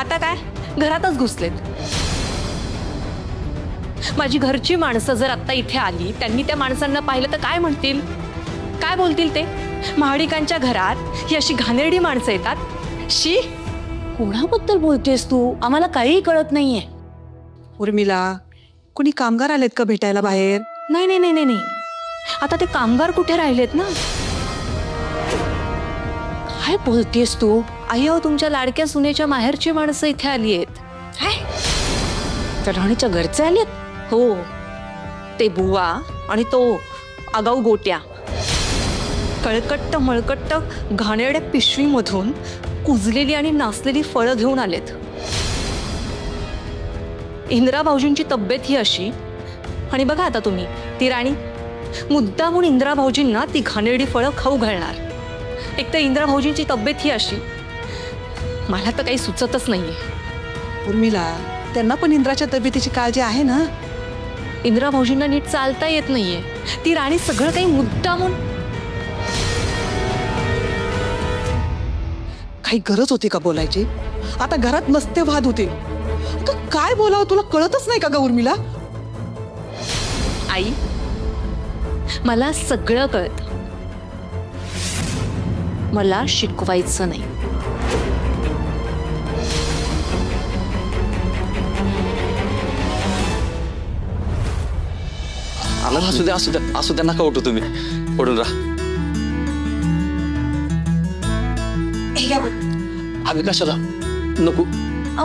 आता काय घरातच घुसलेत। माझी घरची माणसं जर आता इथे आली, त्यांनी त्या माणसांना पाहिलं तर काय म्हणतील, काय बोलतील ते? महाडिकांच्या घरात ही अशी घाणेरडी माणसं येतात, शी। कोणाबद्दल बोलतेस तू? आम्हाला काही कळत नाहीये। उर्मिला, कोणी कामगार आलेत का भेटायला बाहेर? नाही नाही नाही नाही, आता ते कामगार कुठे राहिलेत ना। काय बोलतेस तू? आई हो, तुमच्या लाडक्या सुनेच्या माहेरची माणसं इथे आली आहेत। काय? त्या राणीच्या घरचे आलेत? हो, ते बुवा आणि तो आगाऊ गोट्या कळकट्ट मळकट्ट घाणेरड्या पिशवीमधून कुजलेली आणि नासलेली फळं घेऊन आलेत। इंदिरा भाऊजींची तब्येत ही अशी, आणि बघा आता तुम्ही, ती राणी मुद्दामून इंदिरा भाऊजींना ती घाणेरडी फळं खाऊ घालणार। एक तर इंदिरा भाऊजींची तब्येत ही अशी, मला तर काही सुचतच नाहीये। उर्मिला, त्यांना पण इंद्राच्या तब्येतीची काळजी आहे ना? इंदिरा भाऊजींना नीट चालता येत नाहीये, ती राणी सगळं काही मुद्दामून। काही गरज होती का बोलायची? आता घरात नसते वाद होते, काय बोलावं तुला कळतच नाही का ग उर्मिला? आई, मला सगळं कळतं, मला शिकवायचं नाही। असू द्या असू द्या असू द्या, नका उठू तुम्ही, पडून राहा। अगं कशाला नको?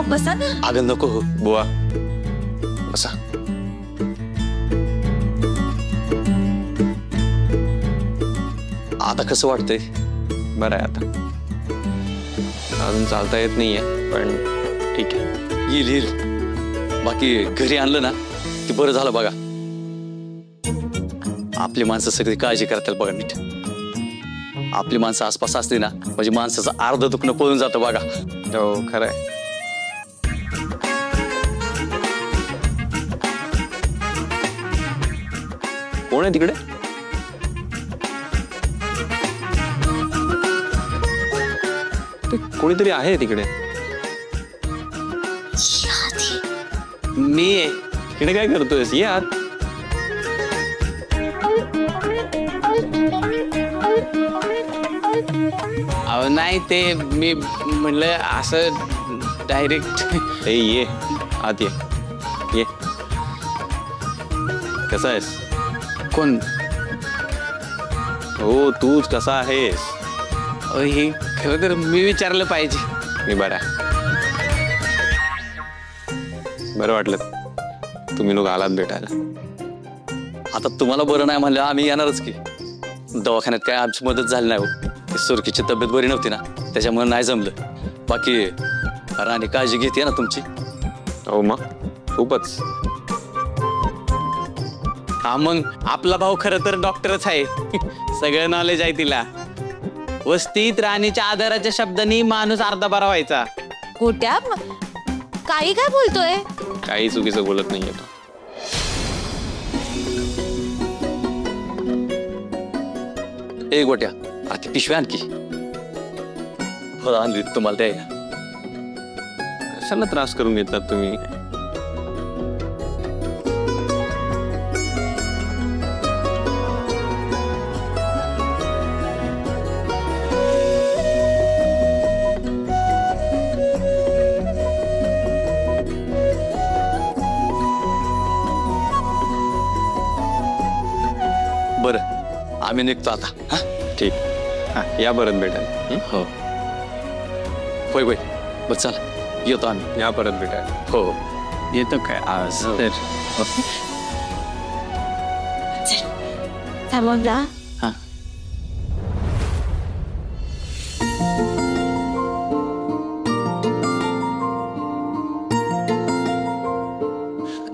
बसा ना। अगं नको हो बुवा, बसा। आता कसं वाटतंय? बरं आहे आता, अजून चालता येत नाहीये पण ठीक आहे, येईल येईल। बाकी घरी आणलं ना ते बरं झालं बघा, आपली माणसं सगळी काळजी करतात बघा नीट। आपली माणसं आसपास असली ना म्हणजे माणसाचं अर्ध दुखणं पळून जातं बघा। हो खरंय। कोण आहे तिकडे? ते कोणीतरी आहे तिकडे। मी तिकडे काय करतोयस? ये आत। अहो नाही, ते मी म्हणलं असं डायरेक्ट। ये आत ये, ये। कसा आहेस? कोण? हो तूच कसा आहेस? हे खरं तर मी विचारलं पाहिजे। मी बरा, बरं वाटलं तुम्ही लोक आलात भेटायला। आता तुम्हाला बरं नाही म्हणलं आम्ही येणारच की। दवाखान्यात काय आमची मदत झाली नाही हो, सुरखीची तब्येत बरी नव्हती ना त्याच्यामुळे नाही जमलं। बाकी राणी काळजी घेते ना तुमची। हो मग खूपच। हा मग आपला भाऊ खरं तर डॉक्टरच आहे, सगळं नॉलेज आहे तिला। वस्तीत राणीच्या आदराच्या शब्दांनी माणूस अर्धा बरा व्हायचा। गोट्या, काही काय बोलतोय? काही चुकीचं बोलत नाहीये तो। एक गोट्या ती पिशवी आणखी फळं आणली तुम्हाला द्यायला। कशाला त्रास करून घेतात तुम्ही? बरं आम्ही निघतो आता। हा ठीक, हा या परत भेटायला। हो होय होय, बरं चला येतो आम्ही। या परत भेटायला। हो येतो काय आज तर? थांबवला। हा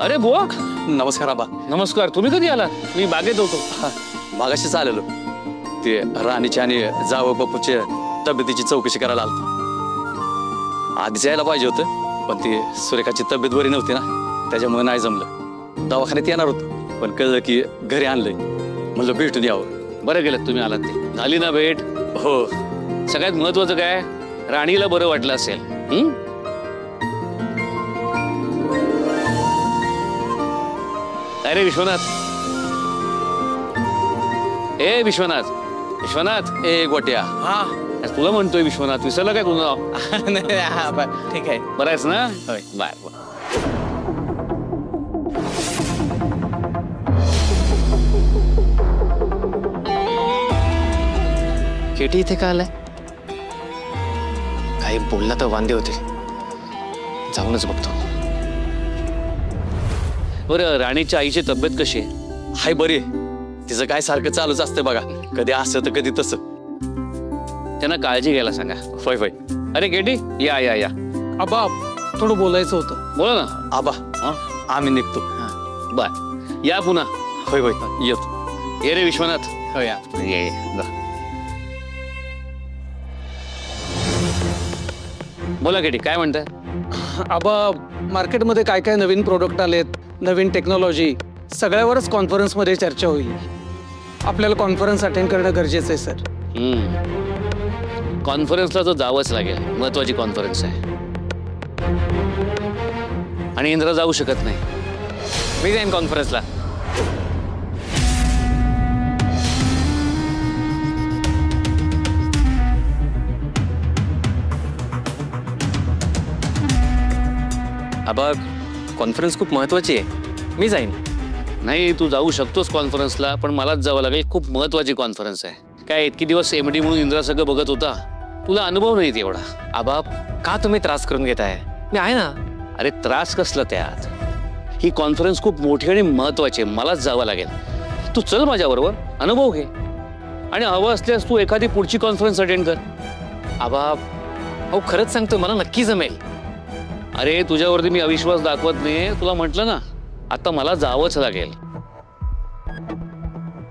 अरे बुवा, नमस्कार आबा। नमस्कार, तुम्ही कधी आलात? मी बागेत होतो। मागाशीच आलेलो, ते राणीच्या आणि जावं बापूच्या तब्येतीची चौकशी करायला आलतो। आधीच यायला पाहिजे होतं पण ती सुरेखाची तब्येत बरी नव्हती ना त्याच्यामुळे नाही जमलं। दवाखान्यात येणार होतो पण कळलं की घरी आणलंय, म्हणलं भेटून यावं। बरं गेलं तुम्ही आलात ते। झाली ना भेट? हो। सगळ्यात महत्वाचं काय, राणीला बरं वाटलं असेल। अरे विश्वनाथ, ए विश्वनाथ, विश्वनाथ, ए गोट्या, हा तुला म्हणतोय विश्वनाथ, विसरला काय तुझं नाव? नाही, हा, ठीक आहे. बरं आहेस ना? होय. बर. केटी इथे का आलाय? काही बोलला तर वांदे होते. जाऊनच बघतो. बरं, राणीच्या आईची तब्येत कशी आहे? हाय बरी आहे. तिचं काय सारखं चालूच असतं बघा, कधी असं तर कधी तसं. त्यांना काळजी घ्यायला सांगा. होय होय. अरे केटी, या या या, आबा थोडं बोलायचं होतं. बोला ना. आबा, आम्ही निघतो. बर, या पुन्हा. होय होय, येतो. ये रे विश्वनाथ. हो या. ये जा. बोला केटी, काय म्हणताय? आबा मार्केटमध्ये काय काय नवीन प्रोडक्ट आलेत, नवीन टेक्नॉलॉजी, सगळ्यावरच कॉन्फरन्समध्ये चर्चा होईल. आपल्याला कॉन्फरन्स अटेंड करणं गरजेचं आहे सर. कॉन्फरन्सला तर जावंच लागेल. महत्वाची कॉन्फरन्स आहे आणि इंद्र जाऊ शकत नाही. मी जाईन कॉन्फरन्सला. आबा कॉन्फरन्स खूप महत्वाची आहे, मी जाईन. नाही, तू जाऊ शकतोस कॉन्फरन्सला, पण मलाच जावं लागेल. खूप महत्वाची कॉन्फरन्स आहे. काय इतकी दिवस एमडी म्हणून इंद्रा सगळं बघत होता, तुला अनुभव नाही तेवढा. आबा का तुम्ही त्रास करून घेताय? मी आहे ना. अरे त्रास कसला त्यात? ही कॉन्फरन्स खूप मोठी आणि महत्वाची आहे, मलाच जावं लागेल. तू चल माझ्याबरोबर, अनुभव घे, आणि हवं असल्यास तू एखादी पुढची कॉन्फरन्स अटेंड कर. आबा अहो खरंच सांगतो, मला नक्की जमेल. अरे तुझ्यावरती मी अविश्वास दाखवत नाही, तुला म्हटलं ना, आता मला जावंच लागेल.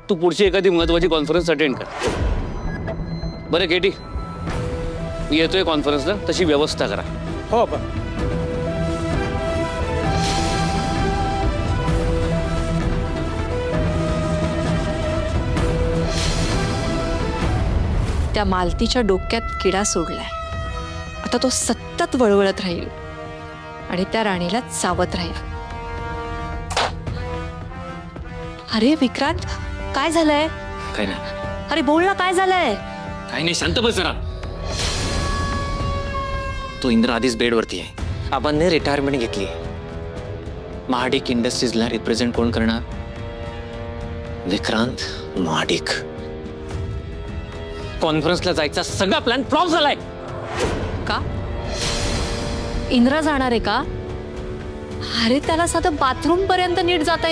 तू पुढची एखादी महत्वाची कॉन्फरन्स अटेंड कर. बरं केटी, मी येतोय कॉन्फरन्सला, तशी व्यवस्था करा. हो आबा. त्या मालतीच्या डोक्यात किडा सोडलाय. आता तो सतत वळवळत राहील आणि त्या राणीला चावत राहील. अरे विक्रांत, काय झालंय? काय नाही, अरे बोल ना, काय झालंय? काही नाही, शांत बस जरा. तो इंद्र आधीच बेडवरती आहे. आबांनी रिटायरमेंट घेतली. महाडिक इंडस्ट्रीजला रिप्रेझेंट कोण करणार? विक्रांत महाडिक. कॉन्फरन्सला जायचा सगळा प्लॅन फ्लॉप झालाय. का? इंद्रा जाणार आहे का? अरे त्याला साधं बाथरूम पर्यंत नीट जाता